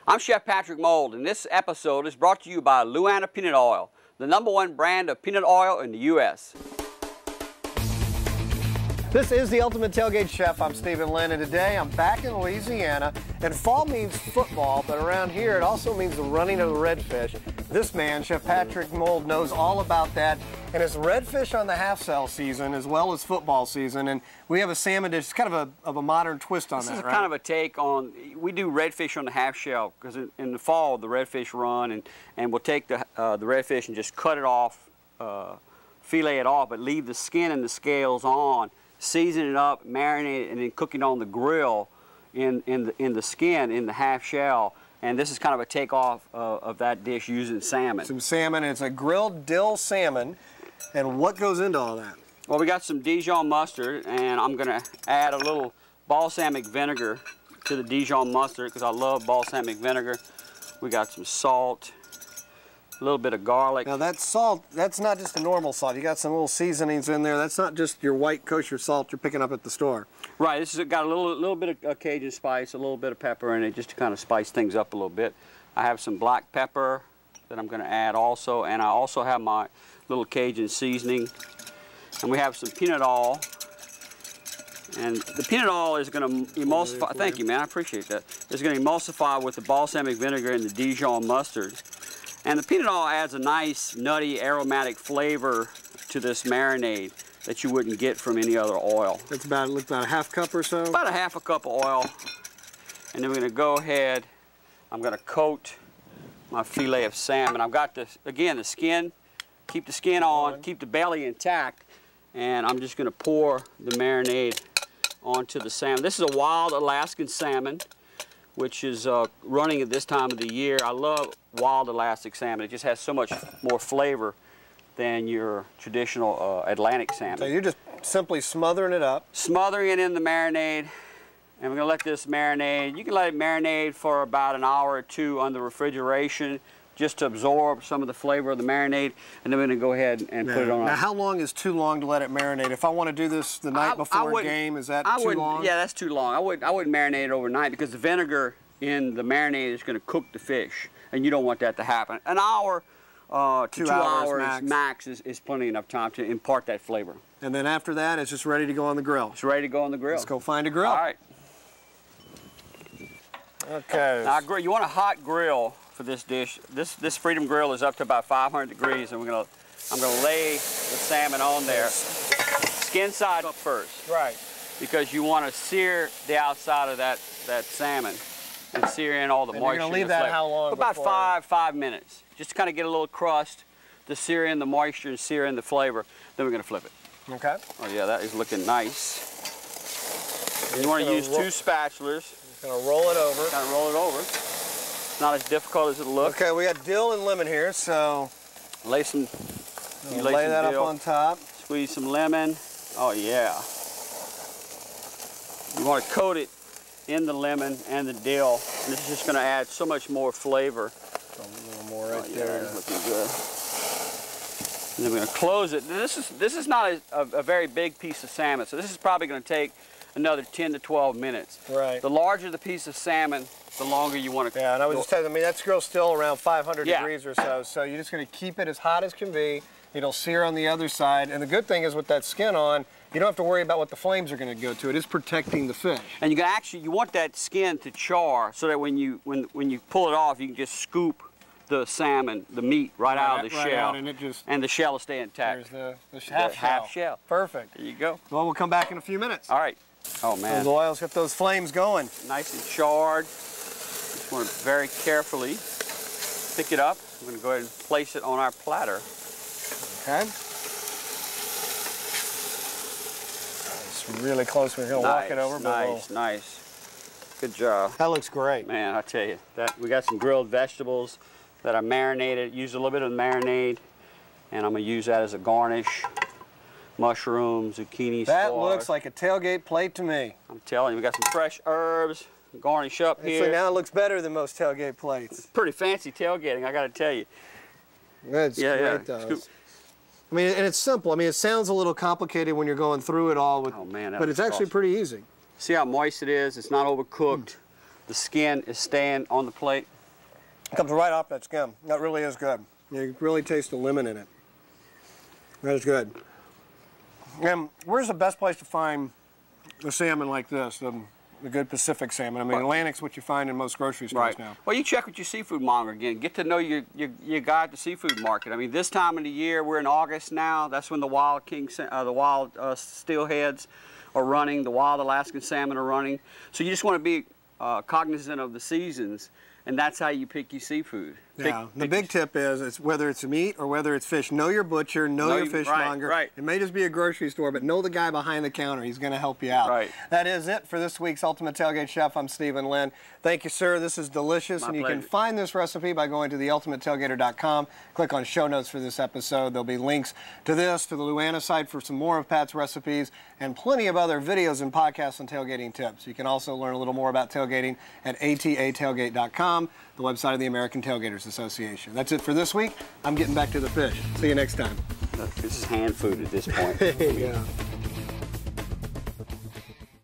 I'm Chef Patrick Mould, and this episode is brought to you by Linn Peanut Oil, the #1 brand of peanut oil in the U.S. This is the Ultimate Tailgate Chef. I'm Stephen Linn, and today I'm back in Louisiana. And fall means football, but around here it also means the running of the redfish. This man, Chef Patrick Mould, knows all about that. And it's redfish on the half-shell season as well as football season. And we have a salmon dish. It's kind of a modern twist on that, right? This is kind of a take on, we do redfish on the half-shell because in the fall the redfish run, and we'll take the redfish and just cut it off, fillet it off, but leave the skin and the scales on. Season it up, marinate it, and then cook it on the grill in the skin, in the half shell. And this is kind of a takeoff of that dish using salmon. Some salmon, and it's a grilled dill salmon. And what goes into all that? Well, we got some Dijon mustard, and I'm gonna add a little balsamic vinegar to the Dijon mustard because I love balsamic vinegar. We got some salt, a little bit of garlic. Now that salt, that's not just a normal salt. You got some little seasonings in there. That's not just your white kosher salt you're picking up at the store. Right, this has got a little bit of Cajun spice, a little bit of pepper in it just to kind of spice things up a little bit. I have some black pepper that I'm going to add also, and I also have my little Cajun seasoning. And we have some peanut oil. And the peanut oil is going to emulsify, thank you man, I appreciate that. It's going to emulsify with the balsamic vinegar and the Dijon mustard. And the peanut oil adds a nice, nutty, aromatic flavor to this marinade that you wouldn't get from any other oil. That's about a half cup or so? About a half a cup of oil. And then we're going to go ahead, I'm going to coat my fillet of salmon. I've got this, again, the skin, keep the skin on, keep the belly intact, and I'm just going to pour the marinade onto the salmon. This is a wild Alaskan salmon, which is running at this time of the year. I love wild Alaskan salmon. It just has so much more flavor than your traditional Atlantic salmon. So you're just simply smothering it up. Smothering it in the marinade, and we're gonna let this marinade. You can let it marinate for about an hour or two under refrigeration just to absorb some of the flavor of the marinade, and then we're gonna go ahead and put it on. Now how long is too long to let it marinate? If I want to do this the night before a game, is that too long? Yeah, that's too long. I wouldn't marinate it overnight because the vinegar in the marinade is going to cook the fish, and you don't want that to happen. An hour to 2 hours max is plenty enough time to impart that flavor. And then after that, it's just ready to go on the grill. It's ready to go on the grill. Let's go find a grill. All right. Okay. Now, you want a hot grill for this dish. This Freedom Grill is up to about 500 degrees, and I'm gonna lay the salmon on there. Skin side up first. Right. Because you want to sear the outside of that salmon and sear in all the moisture. You're gonna leave that how long? About five minutes. Just to kind of get a little crust to sear in the moisture and sear in the flavor. Then we're gonna flip it. Okay. Oh yeah, that is looking nice. And you want to use 2 spatulas. Just gonna roll it over. Kind of roll it over. It's not as difficult as it looks. Okay, we got dill and lemon here, so lay that up on top. Squeeze some lemon. Oh yeah. You want to coat it in the lemon and the dill. And this is just going to add so much more flavor. A little more right yeah, there. That's looking good. And then we're going to close it. This is not a very big piece of salmon, so this is probably going to take another 10 to 12 minutes. Right. The larger the piece of salmon, the longer you want to. Yeah, and I was just telling you, I mean, that grill's still around 500 degrees or so, so you're just going to keep it as hot as can be. It'll sear on the other side, and the good thing is with that skin on, you don't have to worry about what the flames are going to go to. It is protecting the fish. And you can you want that skin to char so that when you pull it off, you can just scoop the salmon, the meat, right out of the shell, and the shell will stay intact. There's the half shell. Perfect. There you go. Well, we'll come back in a few minutes. All right. Oh man. Those oils get those flames going. Nice and charred. Just want to very carefully pick it up. I'm going to go ahead and place it on our platter. Okay. It's really close. We're going to walk it over. Nice. Good job. That looks great. Man, I tell you, we got some grilled vegetables that are marinated. Use a little bit of marinade, and I'm going to use that as a garnish. Mushrooms, zucchini, That squash. looks like a tailgate plate to me. I'm telling you, we got some fresh herbs, garnish up here. So now it looks better than most tailgate plates. It's pretty fancy tailgating, I got to tell you. That's great, though. I mean, and it's simple. I mean, it sounds a little complicated when you're going through it all, but it's actually pretty easy. See how moist it is? It's not overcooked. the skin is staying on the plate. It comes right off that skin. That really is good. You really taste the lemon in it. That is good. And where's the best place to find a salmon like this? The good Pacific salmon. I mean, Atlantic's what you find in most grocery stores now. Well, you check with your seafood monger again. Get to know your guy at the seafood market. I mean, this time of the year, we're in August now. That's when the wild steelheads are running. The wild Alaskan salmon are running. So you just want to be cognizant of the seasons, and that's how you pick your seafood. Yeah, the big tip is it's whether it's meat or whether it's fish. Know your butcher, know your fishmonger. Right. It may just be a grocery store, but know the guy behind the counter. He's going to help you out. Right. That is it for this week's Ultimate Tailgate Chef. I'm Stephen Linn. Thank you, sir. This is delicious. My and you pleasure. can find this recipe by going to theultimatetailgater.com. Click on show notes for this episode. There'll be links to this, to the Louisiana site for some more of Pat's recipes, and plenty of other videos and podcasts on tailgating tips. You can also learn a little more about tailgating at atatailgate.com, the website of the American Tailgaters Association. That's it for this week. I'm getting back to the fish. See you next time. This is hand food at this point. Yeah.